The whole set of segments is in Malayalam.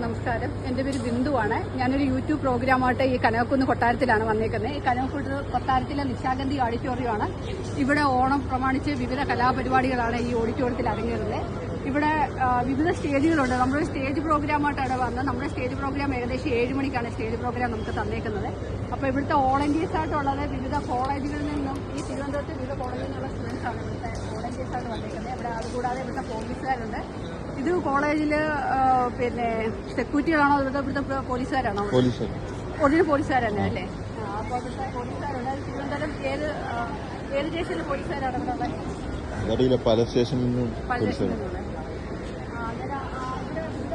നമസ്കാരം. എൻ്റെ പേര് ബിന്ദുവാണ്. ഞാനൊരു യൂട്യൂബ് പ്രോഗ്രാമായിട്ട് ഈ കനകക്കുന്ന് കൊട്ടാരത്തിലാണ് വന്നേക്കുന്നത്. ഈ കനകക്കുന്ന് കൊട്ടാരത്തിലെ നിശാഗന്ധി ഓഡിറ്റോറിയമാണ്. ഇവിടെ ഓണം പ്രമാണിച്ച് വിവിധ കലാപരിപാടികളാണ് ഈ ഓഡിറ്റോറിയത്തിൽ അരങ്ങേറുന്നത്. ഇവിടെ വിവിധ സ്റ്റേജുകളുണ്ട്. നമ്മൾ സ്റ്റേജ് പ്രോഗ്രാമായിട്ടാണ് വന്നത്. നമ്മുടെ സ്റ്റേജ് പ്രോഗ്രാം ഏകദേശം 7 മണിക്കാണ് സ്റ്റേജ് പ്രോഗ്രാം നമുക്ക് തന്നേക്കുന്നത്. അപ്പോൾ ഇവിടുത്തെ വോളണ്ടിയേഴ്സ് ആയിട്ടുള്ളത് വിവിധ കോളേജുകളിൽ നിന്നും ഈ തിരുവനന്തപുരത്ത് വിവിധ കോളേജിൽ നിന്നുള്ള സ്റ്റുഡൻസാണ് ഇവിടുത്തെ വോളണ്ടിയേഴ്സ് ആയിട്ട് വന്നേക്കുന്നത്. ഇവിടെ അതുകൂടാതെ ഇവിടുത്തെ പോലീസുകാരുണ്ട്. ഇത് കോളേജിൽ പിന്നെ സെക്യൂരിറ്റികളാണോ ഇവിടുത്തെ പോലീസുകാരാണോ? ഒറിജിനൽ പോലീസുകാർ തന്നെ അല്ലേ? അപ്പോൾ ഇവിടുത്തെ പോലീസുകാരുണ്ട്. തിരുവനന്തപുരം ഏത് സ്റ്റേഷനിലെ പോലീസുകാരാണ് ഇവിടെ ഉള്ളത്? പല സ്റ്റേഷനിലും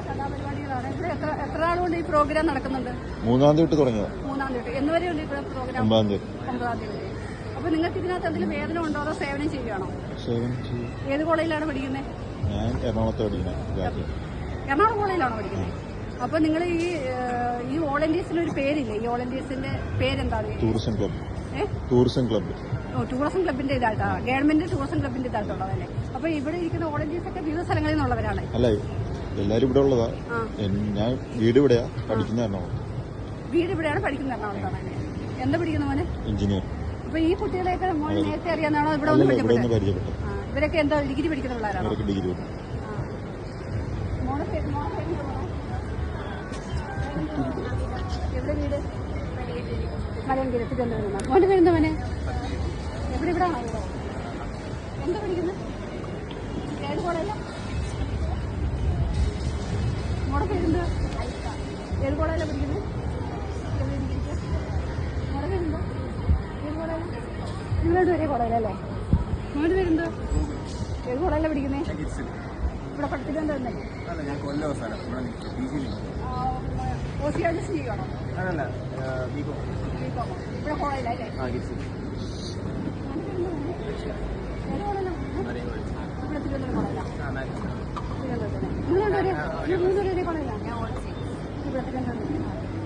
കലാപരിപാടികളാണ്. ഇവിടെ എത്ര നാളുകൊണ്ട് ഈ പ്രോഗ്രാം നടക്കുന്നുണ്ട്? 3-ാം തീയതി തുടങ്ങിയത്. 3-ാം തീയതി. എന്ന് വരെയുണ്ട് ഇവിടെ പ്രോഗ്രാം? 9-ാം തീയതി. 9-ാം തീയതി. അപ്പൊ നിങ്ങൾക്ക് ഇതിനകത്ത് എന്തെങ്കിലും വേദന ഉണ്ടോ അതോ സേവനം ചെയ്യുകയാണോ? ഏത് കോളേജിലാണ് പഠിക്കുന്നത്? ഞാൻ എറണാകുളത്ത് പഠിക്കുന്നത്. എറണാകുളം കോളേജിലാണോ പഠിക്കുന്നത്? അപ്പൊ നിങ്ങൾ ഈ വോളണ്ടിയേഴ്സിന് ഒരു പേരില്ലേ? ഈ വോളണ്ടിയേഴ്സിന്റെ പേരെന്താണ്? Tourism club. Tourism club. Tourism ക്ലബിന്റെ ഇതായിട്ടാ, ഗവൺമെന്റ് ടൂറിസം ക്ലബിന്റെ ഇതായിട്ടുള്ളതല്ലേ? അപ്പൊ ഇവിടെ ഇരിക്കുന്ന വോളണ്ടിയേഴ്സ് ഒക്കെ വിവിധ സ്ഥലങ്ങളിൽ നിന്നുള്ളവരാണ്? അല്ല, എല്ലാരും ഇവിടെ ഉള്ളതാ. ഞാൻ വീട് ഇവിടെയാ, പഠിക്കുന്ന എറണാകുളം. വീട് ഇവിടെയാണ്, പഠിക്കുന്ന എറണാകുളത്താണ്. എന്താ പഠിക്കുന്ന മോനെ? എഞ്ചിനീയർ. അപ്പൊ ഈ കുട്ടികളെയൊക്കെ മോനെ നേരത്തെ അറിയാന്നാണോ ഇവിടെ ഒന്ന് പരിചയപ്പെട്ടത്? ഇവരൊക്കെ എന്താ ഡിഗ്രി പഠിക്കുന്ന പിള്ളേരാണോ? ഡിഗ്രി. എവിടെ വീട്? മലയങ്കിരി തിരുവനന്തപുരം. മോന്റെ പേരെന്താ മോനെ? ഇവിടെ ആണോ? എന്താ പഠിക്കുന്നത്? ഏത് കോളേജാ? മോടെ പേരെന്താ? ഏത് കോളേജിലാണ് പഠിക്കുന്നത്? മോടെ പേരെന്താ? ഏത് കോളേജ്? നിങ്ങളുടെ ഒരേ കോളേജല്ലേ? മോന്റെ പേരെന്താ? ഏത് കോളേജിലാണ് പഠിക്കുന്നത്? ഇവിടെ പഠിപ്പിക്കാൻ തന്നെ? OCRS ചെയ്യണോ? ഇവിടെ കോളേജിലല്ലേ?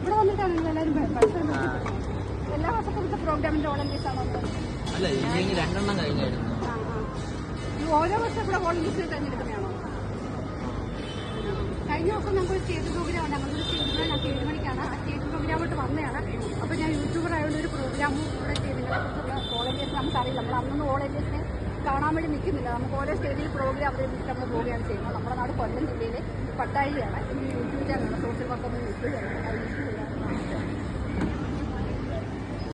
ഇവിടെ വന്നിട്ടാണ് നിങ്ങൾ എല്ലാവരും എല്ലാ വർഷത്തെ പ്രോഗ്രാമിന്റെ വോളണ്ടിയേഴ്സ് ആണോ? ഓരോ വർഷം ഇവിടെ വോളണ്ടിയേഴ്സിനെ തെരഞ്ഞെടുക്കുന്നതാണോ? കഴിഞ്ഞ ദിവസം ഞങ്ങൾക്ക് സ്റ്റേജ് പ്രോഗ്രാം ഉണ്ട്. ഞങ്ങളുടെ സ്റ്റേജ് പ്രോഗ്രാം 7 മണിക്കാണ്. ആ സ്റ്റേജ് പ്രോഗ്രാമായിട്ട് വന്നതാണ്. അപ്പോൾ ഞാൻ യൂട്യൂബർ ആയതുകൊണ്ട് ഒരു പ്രോഗ്രാമും ഇവിടെ ചെയ്തതിനെക്കുറിച്ചുള്ള വോളണ്ടിയേഴ്സ് നമുക്കറിയില്ല. നമ്മൾ അന്നൊന്നും വോളണ്ടിയേഴ്സിനെ കാണാൻ വേണ്ടി നിൽക്കുന്നില്ല. നമുക്ക് ഓരോ സ്റ്റേജിൽ പ്രോഗ്രാം അവതരിപ്പിച്ച് നമ്മൾ പോവുകയാണ് ചെയ്യുന്നത്. നമ്മുടെ നാട് കൊല്ലം ജില്ലയിലെ പട്ടാഴിയാണ്. യൂട്യൂബ് ചാനലാണ്, സോഷ്യൽ വർക്കൊന്നും യൂട്യൂബ് ചാനൽ.